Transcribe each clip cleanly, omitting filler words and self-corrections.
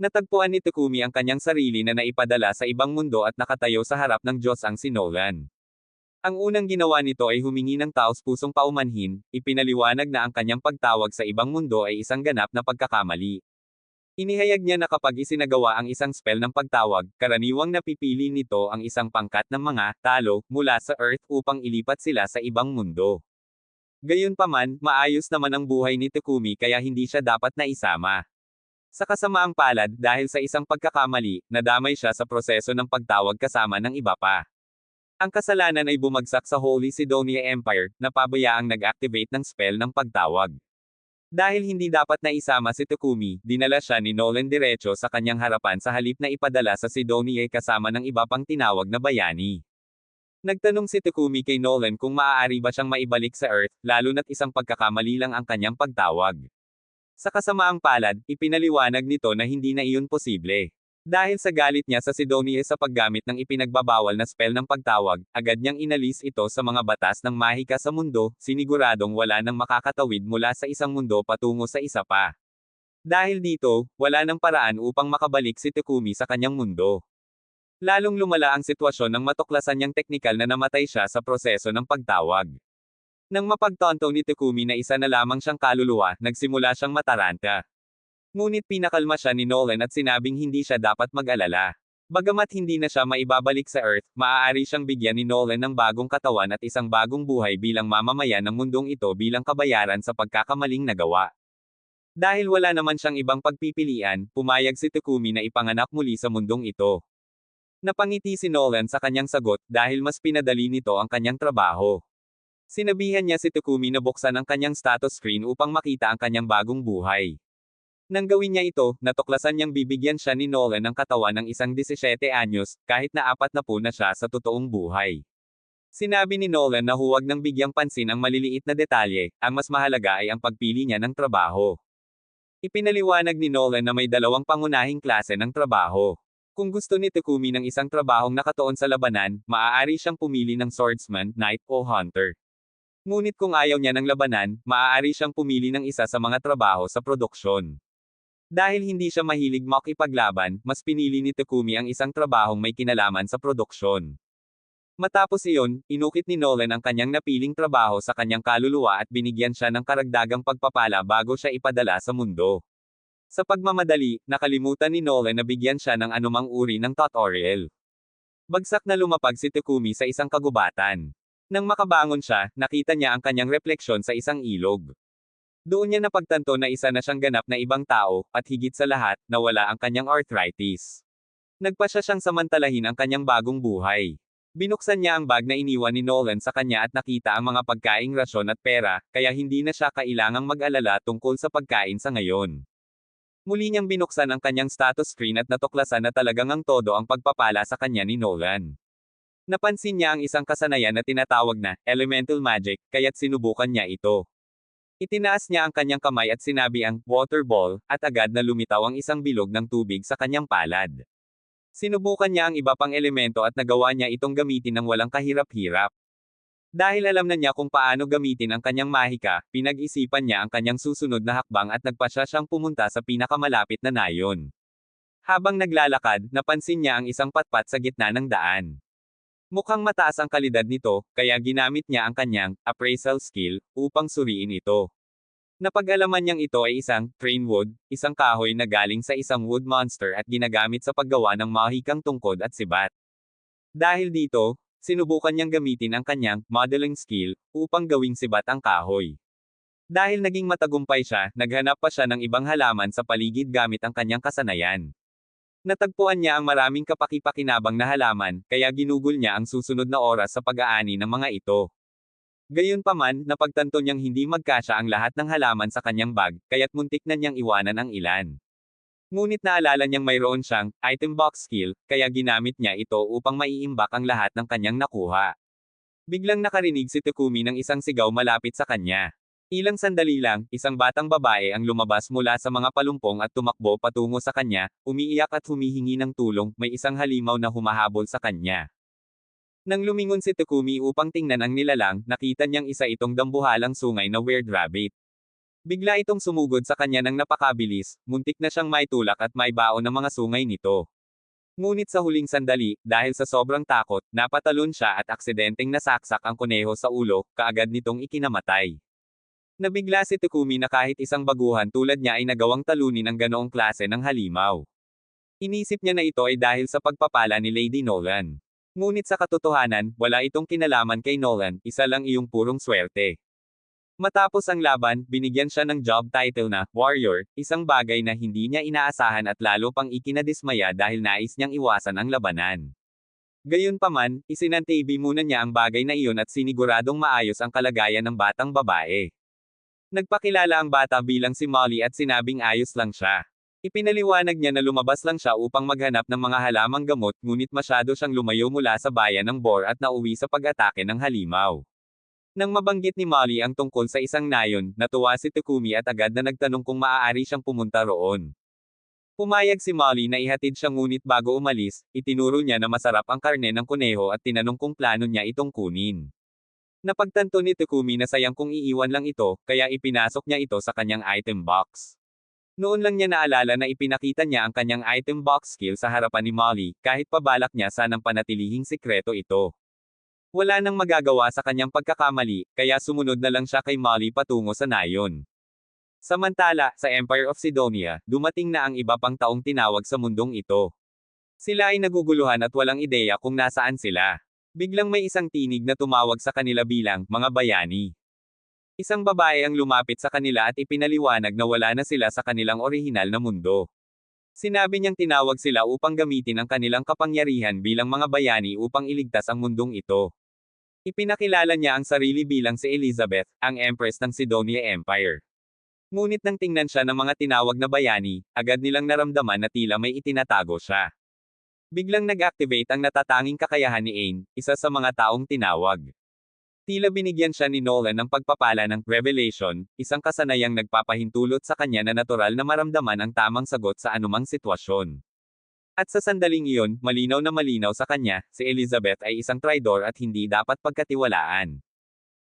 Natagpuan ni Takumi ang kanyang sarili na naipadala sa ibang mundo at nakatayo sa harap ng Diyos ang si Nolan. Ang unang ginawa nito ay humingi ng taos-pusong paumanhin, ipinaliwanag na ang kanyang pagtawag sa ibang mundo ay isang ganap na pagkakamali. Inihayag niya na kapag isinagawa ang isang spell ng pagtawag, karaniwang napipili nito ang isang pangkat ng mga talo mula sa Earth upang ilipat sila sa ibang mundo. Gayunpaman, maayos naman ang buhay ni Takumi kaya hindi siya dapat na isama. Sa kasamaang palad dahil sa isang pagkakamali, nadamay siya sa proseso ng pagtawag kasama ng iba pa. Ang kasalanan ay bumagsak sa Holy Sidonia Empire, na pabayaang nag-activate ng spell ng pagtawag. Dahil hindi dapat na isama si Takumi, dinala siya ni Nolan diretso sa kanyang harapan sa halip na ipadala sa Sidonia kasama ng iba pang tinawag na bayani. Nagtanong si Takumi kay Nolan kung maaari ba siyang maibalik sa Earth, lalo na't isang pagkakamali lang ang kanyang pagtawag. Sa kasamaang palad, ipinaliwanag nito na hindi na iyon posible. Dahil sa galit niya sa Sidonia sa paggamit ng ipinagbabawal na spell ng pagtawag, agad niyang inalis ito sa mga batas ng mahika sa mundo, siniguradong wala nang makakatawid mula sa isang mundo patungo sa isa pa. Dahil dito, wala nang paraan upang makabalik si Takumi sa kanyang mundo. Lalong lumala ang sitwasyon nang matuklasan niyang teknikal na namatay siya sa proseso ng pagtawag. Nang mapagtanto ni Takumi na isa na lamang siyang kaluluwa, nagsimula siyang mataranta. Ngunit pinakalma siya ni Nolan at sinabing hindi siya dapat mag-alala. Bagamat hindi na siya maibabalik sa Earth, maaari siyang bigyan ni Nolan ng bagong katawan at isang bagong buhay bilang mamamayan ng mundong ito bilang kabayaran sa pagkakamaling nagawa. Dahil wala naman siyang ibang pagpipilian, pumayag si Takumi na ipanganak muli sa mundong ito. Napangiti si Nolan sa kanyang sagot dahil mas pinadali nito ang kanyang trabaho. Sinabihan niya si Takumi na buksan ang kanyang status screen upang makita ang kanyang bagong buhay. Nang gawin niya ito, natuklasan niyang bibigyan siya ni Nolan ng katawan ng isang 17 anyos, kahit na 40 na siya sa totoong buhay. Sinabi ni Nolan na huwag nang bigyang pansin ang maliliit na detalye, ang mas mahalaga ay ang pagpili niya ng trabaho. Ipinaliwanag ni Nolan na may dalawang pangunahing klase ng trabaho. Kung gusto ni Takumi ng isang trabahong nakatuon sa labanan, maaari siyang pumili ng swordsman, knight o hunter. Ngunit kung ayaw niya ng labanan, maaari siyang pumili ng isa sa mga trabaho sa produksyon. Dahil hindi siya mahilig makipaglaban, mas pinili ni Takumi ang isang trabahong may kinalaman sa produksyon. Matapos iyon, inukit ni Nolan ang kanyang napiling trabaho sa kanyang kaluluwa at binigyan siya ng karagdagang pagpapala bago siya ipadala sa mundo. Sa pagmamadali, nakalimutan ni Nolan na bigyan siya ng anumang uri ng tutorial. Bagsak na lumapag si Takumi sa isang kagubatan. Nang makabangon siya, nakita niya ang kanyang refleksyon sa isang ilog. Doon niya napagtanto na isa na siyang ganap na ibang tao, at higit sa lahat, nawala ang kanyang arthritis. Nagpasya siyang samantalahin ang kanyang bagong buhay. Binuksan niya ang bag na iniwan ni Nolan sa kanya at nakita ang mga pagkaing rasyon at pera, kaya hindi na siya kailangang mag-alala tungkol sa pagkain sa ngayon. Muli niyang binuksan ang kanyang status screen at natuklasan na talagang ang todo ang pagpapala sa kanya ni Nolan. Napansin niya ang isang kasanayan na tinatawag na elemental magic, kaya't sinubukan niya ito. Itinaas niya ang kanyang kamay at sinabi ang water ball, at agad na lumitaw ang isang bilog ng tubig sa kanyang palad. Sinubukan niya ang iba pang elemento at nagawa niya itong gamitin ng walang kahirap-hirap. Dahil alam na niya kung paano gamitin ang kanyang mahika, pinag-isipan niya ang kanyang susunod na hakbang at nagpasya siyang pumunta sa pinakamalapit na nayon. Habang naglalakad, napansin niya ang isang patpat sa gitna ng daan. Mukhang mataas ang kalidad nito, kaya ginamit niya ang kanyang appraisal skill upang suriin ito. Napag-alaman niyang ito ay isang train wood, isang kahoy na galing sa isang wood monster at ginagamit sa paggawa ng mahikang tungkod at sibat. Dahil dito, sinubukan niyang gamitin ang kanyang modeling skill upang gawing sibat ang kahoy. Dahil naging matagumpay siya, naghanap pa siya ng ibang halaman sa paligid gamit ang kanyang kasanayan. Natagpuan niya ang maraming kapaki-pakinabang na halaman, kaya ginugol niya ang susunod na oras sa pag-aani ng mga ito. Gayunpaman, napagtanto niyang hindi magkasya ang lahat ng halaman sa kanyang bag, kaya't muntik na niyang iwanan ang ilan. Ngunit naalala niyang mayroon siyang item box skill, kaya ginamit niya ito upang maiimbak ang lahat ng kanyang nakuha. Biglang nakarinig si Takumi ng isang sigaw malapit sa kanya. Ilang sandali lang, isang batang babae ang lumabas mula sa mga palumpong at tumakbo patungo sa kanya, umiiyak at humihingi ng tulong, may isang halimaw na humahabol sa kanya. Nang lumingon si Takumi upang tingnan ang nilalang, nakita niyang isa itong dambuhalang sungay na weird rabbit. Bigla itong sumugod sa kanya ng napakabilis, muntik na siyang maitulak at maibaon ng mga sungay nito. Ngunit sa huling sandali, dahil sa sobrang takot, napatalon siya at aksidenteng nasaksak ang kuneho sa ulo, kaagad nitong ikinamatay. Nabigla si Takumi na kahit isang baguhan tulad niya ay nagawang talunin ang ganoong klase ng halimaw. Inisip niya na ito ay dahil sa pagpapala ni Lady Nolan. Ngunit sa katotohanan, wala itong kinalaman kay Nolan, isa lang iyong purong swerte. Matapos ang laban, binigyan siya ng job title na Warrior, isang bagay na hindi niya inaasahan at lalo pang ikinadismaya dahil nais niyang iwasan ang labanan. Gayunpaman, isinantabi muna niya ang bagay na iyon at siniguradong maayos ang kalagayan ng batang babae. Nagpakilala ang bata bilang si Molly at sinabing ayos lang siya. Ipinaliwanag niya na lumabas lang siya upang maghanap ng mga halamang gamot ngunit masyado siyang lumayo mula sa bayan ng Bor at nauwi sa pag-atake ng halimaw. Nang mabanggit ni Molly ang tungkol sa isang nayon, natuwa si Takumi at agad na nagtanong kung maaari siyang pumunta roon. Pumayag si Molly na ihatid siya ngunit bago umalis, itinuro niya na masarap ang karne ng kuneho at tinanong kung plano niya itong kunin. Napagtanto ni Takumi na sayang kung iiwan lang ito, kaya ipinasok niya ito sa kanyang item box. Noon lang niya naalala na ipinakita niya ang kanyang item box skill sa harapan ni Molly, kahit pabalak niya sanang panatilihing sikreto ito. Wala nang magagawa sa kanyang pagkakamali, kaya sumunod na lang siya kay Molly patungo sa nayon. Samantala, sa Empire of Sidonia, dumating na ang iba pang taong tinawag sa mundong ito. Sila ay naguguluhan at walang ideya kung nasaan sila. Biglang may isang tinig na tumawag sa kanila bilang, mga bayani. Isang babae ang lumapit sa kanila at ipinaliwanag na wala na sila sa kanilang orihinal na mundo. Sinabi niyang tinawag sila upang gamitin ang kanilang kapangyarihan bilang mga bayani upang iligtas ang mundong ito. Ipinakilala niya ang sarili bilang si Elizabeth, ang Empress ng Sidonia Empire. Ngunit nang tingnan siya ng mga tinawag na bayani, agad nilang naramdaman na tila may itinatago siya. Biglang nag-activate ang natatanging kakayahan ni Ain, isa sa mga taong tinawag. Tila binigyan siya ni Nolan ng pagpapala ng Revelation, isang kasanayang nagpapahintulot sa kanya na natural na maramdaman ang tamang sagot sa anumang sitwasyon. At sa sandaling iyon, malinaw na malinaw sa kanya, si Elizabeth ay isang traidor at hindi dapat pagkatiwalaan.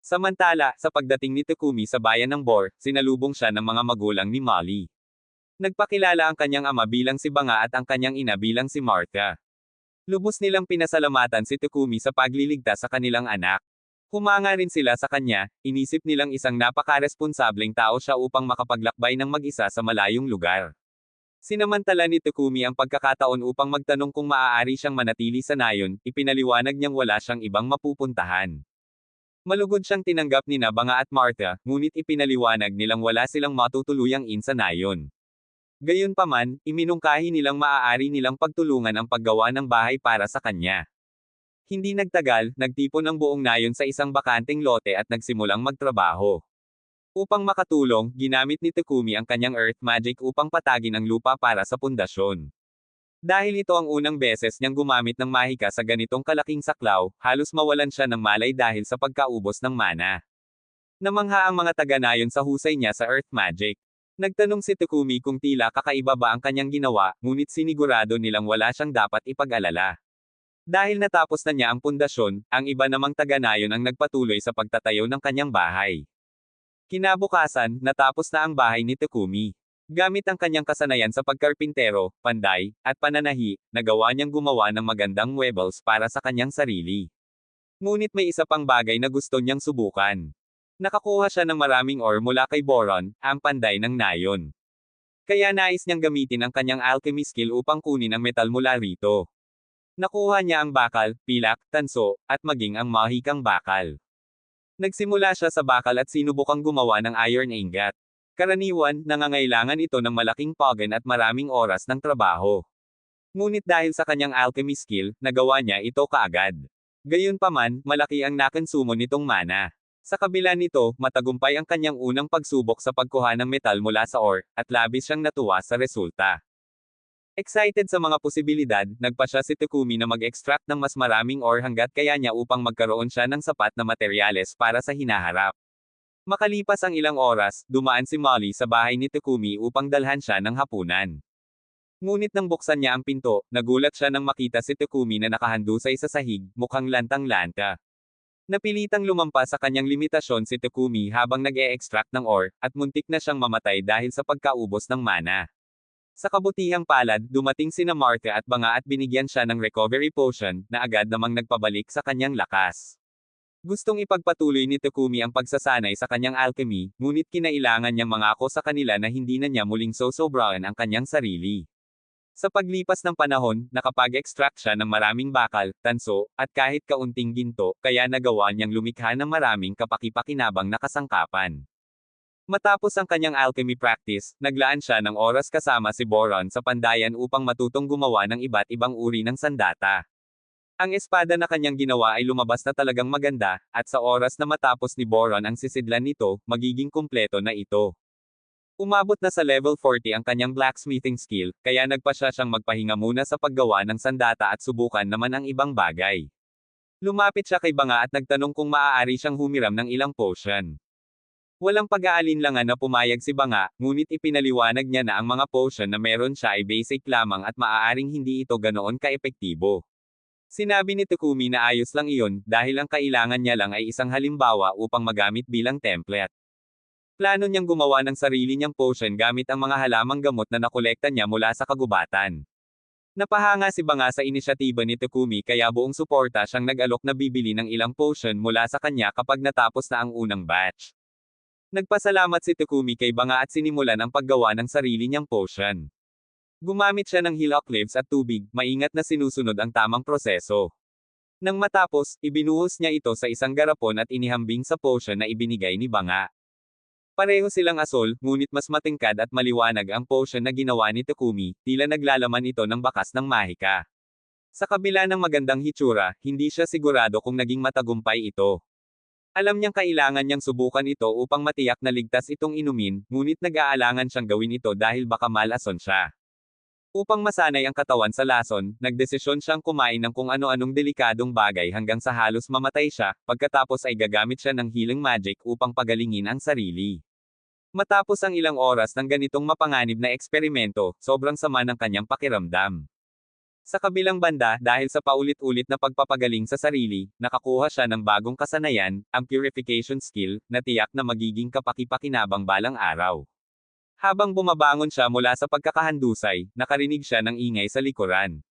Samantala, sa pagdating ni Takumi sa bayan ng Bor, sinalubong siya ng mga magulang ni Molly. Nagpakilala ang kanyang ama bilang si Banga at ang kanyang ina bilang si Martha. Lubos nilang pinasalamatan si Takumi sa pagliligtas sa kanilang anak. Humanga rin sila sa kanya, inisip nilang isang napaka-responsableng tao siya upang makapaglakbay ng mag-isa sa malayong lugar. Sinamantala ni Takumi ang pagkakataon upang magtanong kung maaari siyang manatili sa nayon, ipinaliwanag niyang wala siyang ibang mapupuntahan. Malugod siyang tinanggap ni Banga at Martha, ngunit ipinaliwanag nilang wala silang matutuluyang sa nayon. Gayunpaman, iminungkahi nilang maaari nilang pagtulungan ang paggawa ng bahay para sa kanya. Hindi nagtagal, nagtipon ang buong nayon sa isang bakanteng lote at nagsimulang magtrabaho. Upang makatulong, ginamit ni Takumi ang kanyang earth magic upang patagin ang lupa para sa pundasyon. Dahil ito ang unang beses niyang gumamit ng mahika sa ganitong kalaking saklaw, halos mawalan siya ng malay dahil sa pagkaubos ng mana. Namangha ang mga taga-nayon sa husay niya sa earth magic. Nagtanong si Takumi kung tila kakaiba ba ang kanyang ginawa, ngunit sinigurado nilang wala siyang dapat ipag-alala. Dahil natapos na niya ang pundasyon, ang iba namang taga-nayon ang nagpatuloy sa pagtatayo ng kanyang bahay. Kinabukasan, natapos na ang bahay ni Takumi. Gamit ang kanyang kasanayan sa pagkarpintero, panday, at pananahi, nagawa niyang gumawa ng magandang muebles para sa kanyang sarili. Ngunit may isa pang bagay na gusto niyang subukan. Nakakuha siya ng maraming ore mula kay Boron, ang panday ng nayon. Kaya nais niyang gamitin ang kanyang alchemy skill upang kunin ang metal mula rito. Nakuha niya ang bakal, pilak, tanso, at maging ang mahikang bakal. Nagsimula siya sa bakal at sinubukang gumawa ng iron ingot. Karaniwan, nangangailangan ito ng malaking pagan at maraming oras ng trabaho. Ngunit dahil sa kanyang alchemy skill, nagawa niya ito kaagad. Gayunpaman, malaki ang nakonsumo nitong mana. Sa kabila nito, matagumpay ang kanyang unang pagsubok sa pagkuha ng metal mula sa ore, at labis siyang natuwa sa resulta. Excited sa mga posibilidad, nagpa siya si Takumi na mag-extract ng mas maraming ore hanggat kaya niya upang magkaroon siya ng sapat na materyales para sa hinaharap. Makalipas ang ilang oras, dumaan si Molly sa bahay ni Takumi upang dalhan siya ng hapunan. Ngunit nang buksan niya ang pinto, nagulat siya nang makita si Takumi na nakahandusay sa sahig, mukhang lantang-lanta. Napilitang lumampas sa kanyang limitasyon si Takumi habang nag-e-extract ng ore, at muntik na siyang mamatay dahil sa pagkaubos ng mana. Sa kabutihang palad, dumating sina Martha at Banga at binigyan siya ng recovery potion, na agad namang nagpabalik sa kanyang lakas. Gustong ipagpatuloy ni Takumi ang pagsasanay sa kanyang alchemy, ngunit kinailangan niyang mangako sa kanila na hindi na niya muling sosobrahan ang kanyang sarili. Sa paglipas ng panahon, nakapag-extract siya ng maraming bakal, tanso, at kahit kaunting ginto, kaya nagawa niyang lumikha ng maraming kapaki-pakinabang na kasangkapan. Matapos ang kanyang alchemy practice, naglaan siya ng oras kasama si Boron sa pandayan upang matutong gumawa ng iba't ibang uri ng sandata. Ang espada na kanyang ginawa ay lumabas na talagang maganda, at sa oras na matapos ni Boron ang sisidlan nito, magiging kumpleto na ito. Umabot na sa level 40 ang kanyang blacksmithing skill, kaya nagpa siya siyang magpahinga muna sa paggawa ng sandata at subukan naman ang ibang bagay. Lumapit siya kay Banga at nagtanong kung maaari siyang humiram ng ilang potion. Walang pag-aalinlangan na pumayag si Banga, ngunit ipinaliwanag niya na ang mga potion na meron siya ay basic lamang at maaaring hindi ito ganoon ka-epektibo. Sinabi ni Takumi na ayos lang iyon, dahil ang kailangan niya lang ay isang halimbawa upang magamit bilang template. Plano niyang gumawa ng sarili niyang potion gamit ang mga halamang gamot na nakolekta niya mula sa kagubatan. Napahanga si Banga sa inisyatiba ni Takumi kaya buong suporta siyang nag-alok na bibili ng ilang potion mula sa kanya kapag natapos na ang unang batch. Nagpasalamat si Takumi kay Banga at sinimulan ang paggawa ng sarili niyang potion. Gumamit siya ng hillock leaves at tubig, maingat na sinusunod ang tamang proseso. Nang matapos, ibinuhos niya ito sa isang garapon at inihambing sa potion na ibinigay ni Banga. Pareho silang asol, ngunit mas matingkad at maliwanag ang potion na ginawa ni Takumi, tila naglalaman ito ng bakas ng mahika. Sa kabila ng magandang hitsura, hindi siya sigurado kung naging matagumpay ito. Alam niyang kailangan niyang subukan ito upang matiyak na ligtas itong inumin, ngunit nag-aalangan siyang gawin ito dahil baka malason siya. Upang masanay ang katawan sa lason, nagdesisyon siyang kumain ng kung ano-anong delikadong bagay hanggang sa halos mamatay siya, pagkatapos ay gagamit siya ng healing magic upang pagalingin ang sarili. Matapos ang ilang oras ng ganitong mapanganib na eksperimento, sobrang sama ng kanyang pakiramdam. Sa kabilang banda, dahil sa paulit-ulit na pagpapagaling sa sarili, nakakuha siya ng bagong kasanayan, ang purification skill, na tiyak na magiging kapaki-pakinabang balang araw. Habang bumabangon siya mula sa pagkakahandusay, nakarinig siya ng ingay sa likuran.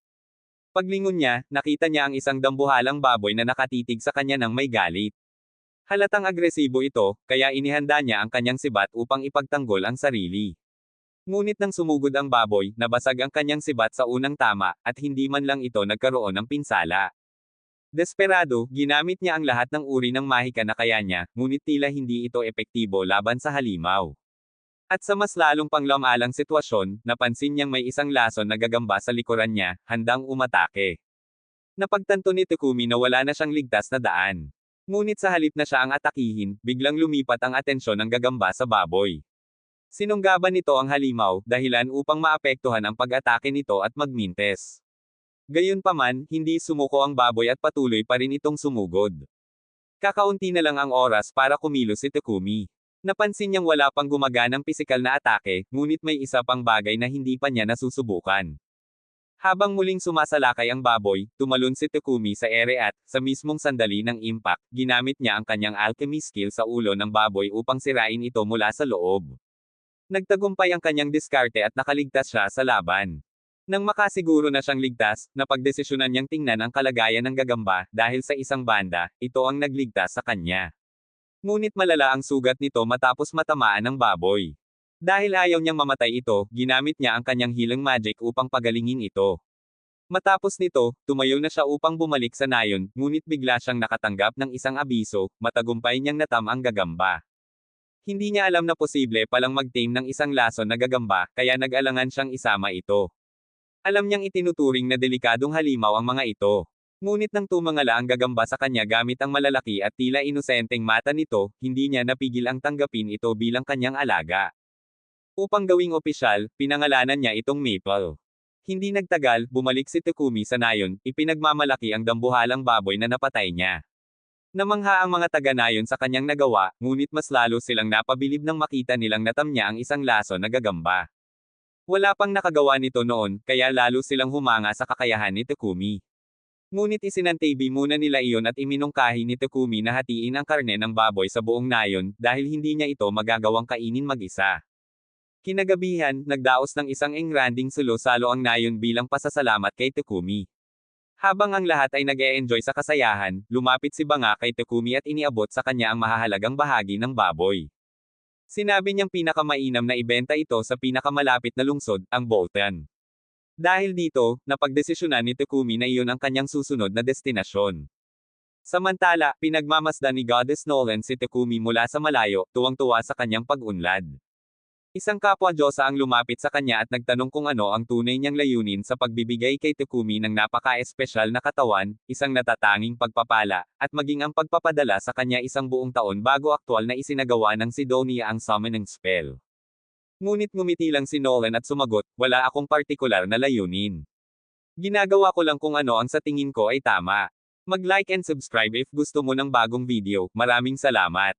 Paglingon niya, nakita niya ang isang dambuhalang baboy na nakatitig sa kanya ng may galit. Halatang agresibo ito, kaya inihanda niya ang kanyang sibat upang ipagtanggol ang sarili. Ngunit nang sumugod ang baboy, nabasag ang kanyang sibat sa unang tama, at hindi man lang ito nagkaroon ng pinsala. Desperado, ginamit niya ang lahat ng uri ng mahika na kaya niya, ngunit tila hindi ito epektibo laban sa halimaw. At sa mas lalong panglamalang sitwasyon, napansin niyang may isang lason na gagamba sa likuran niya, handang umatake. Napagtanto ni Takumi na wala na siyang ligtas na daan. Ngunit sa halip na siya ang atakihin, biglang lumipat ang atensyon ng gagamba sa baboy. Sinunggaban nito ang halimaw, dahilan upang maapektuhan ang pag-atake nito at magmintes. Gayunpaman, hindi sumuko ang baboy at patuloy pa rin itong sumugod. Kakaunti na lang ang oras para kumilos si Takumi. Napansin niyang wala pang gumaganang pisikal na atake, ngunit may isa pang bagay na hindi pa niya nasusubukan. Habang muling sumasalakay ang baboy, tumalon si Takumi sa ere at, sa mismong sandali ng impact, ginamit niya ang kanyang alchemy skill sa ulo ng baboy upang sirain ito mula sa loob. Nagtagumpay ang kanyang diskarte at nakaligtas siya sa laban. Nang makasiguro na siyang ligtas, napagdesisyonan niyang tingnan ang kalagayan ng gagamba, dahil sa isang banda, ito ang nagligtas sa kanya. Ngunit malala ang sugat nito matapos matamaan ng baboy. Dahil ayaw niyang mamatay ito, ginamit niya ang kanyang healing magic upang pagalingin ito. Matapos nito, tumayo na siya upang bumalik sa nayon, ngunit bigla siyang nakatanggap ng isang abiso, matagumpay niyang natam ang gagamba. Hindi niya alam na posible palang mag-tame ng isang lason na gagamba, kaya nag-alangan siyang isama ito. Alam niyang itinuturing na delikadong halimaw ang mga ito. Ngunit nang tumangala ang gagamba sa kanya gamit ang malalaki at tila inosenteng mata nito, hindi niya napigil ang tanggapin ito bilang kanyang alaga. Upang gawing opisyal, pinangalanan niya itong Maple. Hindi nagtagal, bumalik si Takumi sa nayon, ipinagmamalaki ang dambuhalang baboy na napatay niya. Namangha ang mga taga-nayon sa kanyang nagawa, ngunit mas lalo silang napabilib nang makita nilang natam niya ang isang lason na gagamba. Wala pang nakagawa nito noon, kaya lalo silang humanga sa kakayahan ni Takumi. Ngunit isinantabi muna nila iyon at iminungkahi ni Takumi na hatiin ang karne ng baboy sa buong nayon, dahil hindi niya ito magagawang kainin mag-isa. Kinagabihan, nagdaos ng isang engranding salo-salo ang nayon bilang pasasalamat kay Takumi. Habang ang lahat ay nag-e-enjoy sa kasayahan, lumapit si Banga kay Takumi at iniabot sa kanya ang mahahalagang bahagi ng baboy. Sinabi niyang pinakamainam na ibenta ito sa pinakamalapit na lungsod, ang Bolton. Dahil dito, napagdesisyonan ni Takumi na iyon ang kanyang susunod na destinasyon. Samantala, pinagmamasdan ni Goddess Nolan si Takumi mula sa malayo, tuwang-tuwa sa kanyang pag-unlad. Isang kapwa-diyosa ang lumapit sa kanya at nagtanong kung ano ang tunay niyang layunin sa pagbibigay kay Takumi ng napaka-espesyal na katawan, isang natatanging pagpapala, at maging ang pagpapadala sa kanya isang buong taon bago aktwal na isinagawa ng Sidonia ang summoning spell. Ngunit ngumiti lang si Nolan at sumagot, wala akong partikular na layunin. Ginagawa ko lang kung ano ang sa tingin ko ay tama. Mag-like and subscribe if gusto mo ng bagong video, maraming salamat.